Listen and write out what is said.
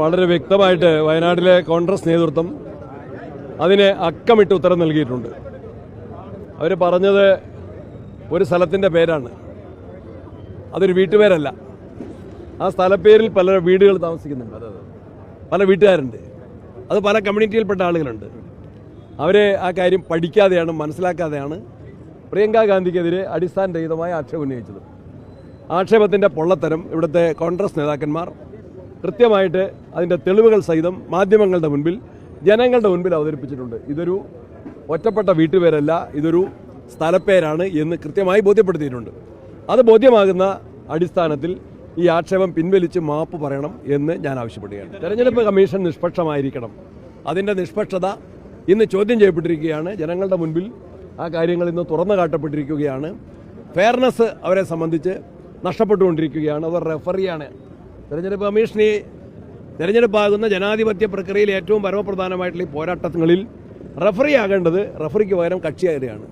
വളരെ വ്യക്തമായിട്ട് വയനാട്ടിലെ കോൺഗ്രസ് നേതൃത്വം അതിന് അക്കമിട്ട് ഉത്തരം നൽകിയിട്ടുണ്ട്. അവർ പറഞ്ഞത് ഒരു സ്ഥലത്തിൻ്റെ പേരാണ്, അതൊരു വീട്ടുപേരല്ല. ആ സ്ഥലപ്പേരിൽ പല വീടുകൾ താമസിക്കുന്നുണ്ട്, പല വീട്ടുകാരുണ്ട്, അത് പല കമ്മ്യൂണിറ്റിയിൽപ്പെട്ട ആളുകളുണ്ട്. അവരെ ആ കാര്യം പഠിക്കാതെയാണ്, മനസ്സിലാക്കാതെയാണ് പ്രിയങ്ക ഗാന്ധിക്കെതിരെ അടിസ്ഥാനരഹിതമായ ആക്ഷേപം ഉന്നയിച്ചത്. ആക്ഷേപത്തിൻ്റെ പൊള്ളത്തരം ഇവിടുത്തെ കോൺഗ്രസ് നേതാക്കന്മാർ കൃത്യമായിട്ട് അതിൻ്റെ തെളിവുകൾ സഹിതം മാധ്യമങ്ങളുടെ മുൻപിൽ, ജനങ്ങളുടെ മുൻപിൽ അവതരിപ്പിച്ചിട്ടുണ്ട്. ഇതൊരു ഒറ്റപ്പെട്ട വീട്ടുപേരല്ല, ഇതൊരു സ്ഥലപ്പേരാണ് എന്ന് കൃത്യമായി ബോധ്യപ്പെടുത്തിയിട്ടുണ്ട്. അത് ബോധ്യമാകുന്ന അടിസ്ഥാനത്തിൽ ഈ ആക്ഷേപം പിൻവലിച്ച് മാപ്പ് പറയണം എന്ന് ഞാൻ ആവശ്യപ്പെടുകയാണ്. തെരഞ്ഞെടുപ്പ് കമ്മീഷൻ നിഷ്പക്ഷമായിരിക്കണം. അതിൻ്റെ നിഷ്പക്ഷത ഇന്ന് ചോദ്യം ചെയ്യപ്പെട്ടിരിക്കുകയാണ്. ജനങ്ങളുടെ മുൻപിൽ ആ കാര്യങ്ങൾ ഇന്ന് തുറന്നു കാട്ടപ്പെട്ടിരിക്കുകയാണ്. ഫെയർനെസ് അവരെ സംബന്ധിച്ച് നഷ്ടപ്പെട്ടുകൊണ്ടിരിക്കുകയാണ്. അവർ റെഫറിയാണ്. തെരഞ്ഞെടുപ്പ് കമ്മീഷനെ തെരഞ്ഞെടുപ്പാകുന്ന ജനാധിപത്യ പ്രക്രിയയിൽ ഏറ്റവും പരമപ്രധാനമായിട്ടുള്ള ഈ പോരാട്ടങ്ങളിൽ റഫറി ആകേണ്ടത് റഫറിക്ക് പകരം കക്ഷിയാരെയാണ്.